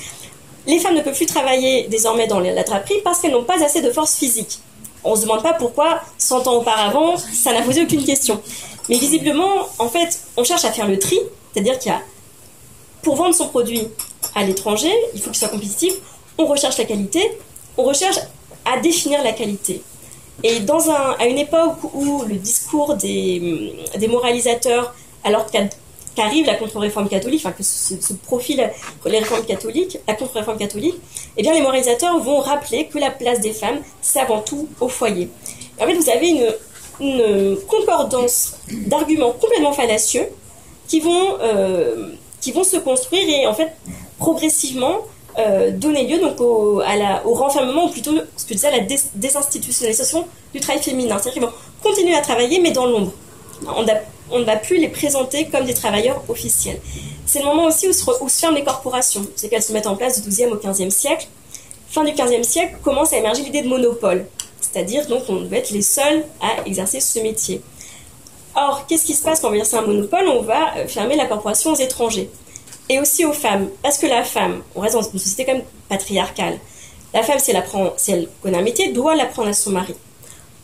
Les femmes ne peuvent plus travailler désormais dans la draperie parce qu'elles n'ont pas assez de force physique. On ne se demande pas pourquoi, 100 ans auparavant, ça n'a posé aucune question. Mais visiblement, en fait, on cherche à faire le tri, c'est-à-dire qu'il y a, pour vendre son produit à l'étranger, il faut qu'il soit compétitif, on recherche la qualité, on recherche à définir la qualité. Et à une époque où le discours des moralisateurs, alors qu'arrive la contre-réforme catholique, enfin que se profile les réformes catholiques, la contre-réforme catholique, eh bien les moralisateurs vont rappeler que la place des femmes, c'est avant tout au foyer. Et en fait, vous avez une concordance d'arguments complètement fallacieux qui vont se construire et en fait progressivement donner lieu donc au renfermement, ou plutôt ce que je disais, à la désinstitutionnalisation du travail féminin. C'est-à-dire qu'ils vont continuer à travailler mais dans l'ombre. On ne va plus les présenter comme des travailleurs officiels. C'est le moment aussi où se ferment les corporations. C'est qu'elles se mettent en place du XIIe au XVe siècle. Fin du XVe siècle, commence à émerger l'idée de monopole. C'est-à-dire donc on doit être les seuls à exercer ce métier. Or, qu'est-ce qui se passe quand on va exercer un monopole? On va fermer la corporation aux étrangers. Et aussi aux femmes. Parce que la femme, on reste dans une société quand même patriarcale. La femme, si elle connaît un métier, doit l'apprendre à son mari.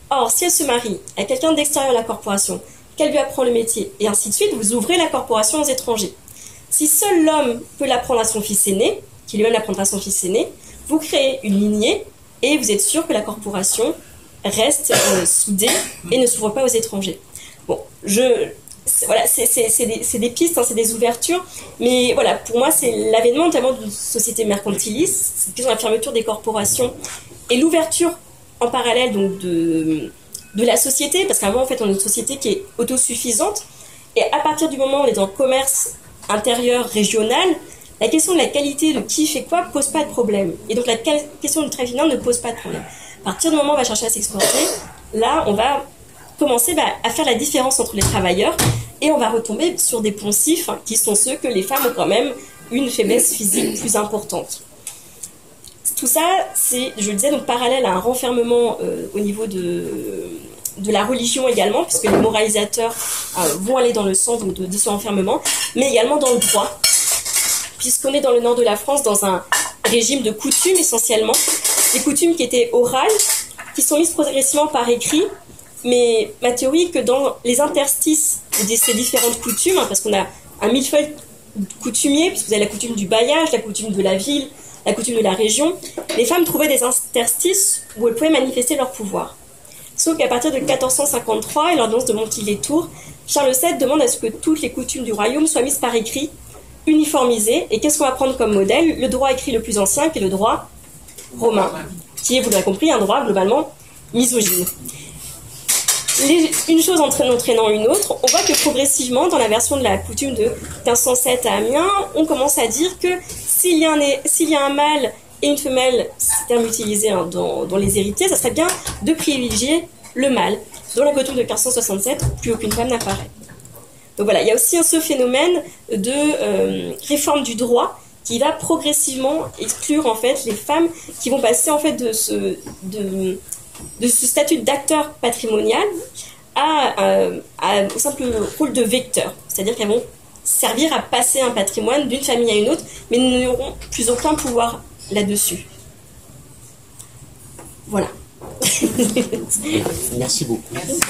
Or, si elle se marie à quelqu'un d'extérieur à la corporation, qu'elle lui apprend le métier, et ainsi de suite, vous ouvrez la corporation aux étrangers. Si seul l'homme peut l'apprendre à son fils aîné, qui lui-même l'apprendra à son fils aîné, vous créez une lignée, et vous êtes sûr que la corporation reste soudée et ne s'ouvre pas aux étrangers. Bon, voilà, c'est des pistes, hein, c'est des ouvertures, mais voilà, pour moi, c'est l'avènement notamment d'une société mercantiliste, c'est la question de la fermeture des corporations et l'ouverture en parallèle donc de la société, parce qu'à un moment, en fait, on est une société qui est autosuffisante, et à partir du moment où on est dans le commerce intérieur régional, la question de la qualité de qui fait quoi pose pas de problème. Et donc la question du travail féminin ne pose pas de problème. À partir du moment où on va chercher à s'exporter, là, on va commencer à faire la différence entre les travailleurs et on va retomber sur des poncifs qui sont ceux que les femmes ont quand même une faiblesse physique plus importante. Tout ça, c'est, je le disais, donc parallèle à un renfermement au niveau de la religion également, puisque les moralisateurs vont aller dans le sens de ce renfermement, mais également dans le droit, puisqu'on est dans le nord de la France dans un régime de coutumes essentiellement, des coutumes qui étaient orales, qui sont mises progressivement par écrit, mais ma théorie est que dans les interstices de ces différentes coutumes, parce qu'on a un millefeuille coutumier, puisque vous avez la coutume du bailliage, la coutume de la ville, la coutume de la région, les femmes trouvaient des interstices où elles pouvaient manifester leur pouvoir. Sauf qu'à partir de 1453 et l'ordonnance de Montier-les-Tours, Charles VII demande à ce que toutes les coutumes du royaume soient mises par écrit, uniformisées. Et qu'est-ce qu'on va prendre comme modèle? Le droit écrit le plus ancien, qui est le droit romain, qui est, vous l'avez compris, un droit globalement misogyne. Une chose entraînant une autre, on voit que progressivement, dans la version de la coutume de 1507 à Amiens, on commence à dire que s'il y a un mâle et une femelle, c'est un terme utilisé dans les héritiers, ça serait bien de privilégier le mâle. Dans la coutume de 1567, plus aucune femme n'apparaît. Donc voilà, il y a aussi ce phénomène de réforme du droit qui va progressivement exclure en fait les femmes qui vont passer en fait de ce statut d'acteur patrimonial au simple rôle de vecteur. C'est-à-dire qu'elles vont servir à passer un patrimoine d'une famille à une autre, mais n'auront plus aucun pouvoir là-dessus. Voilà. Merci beaucoup. Merci.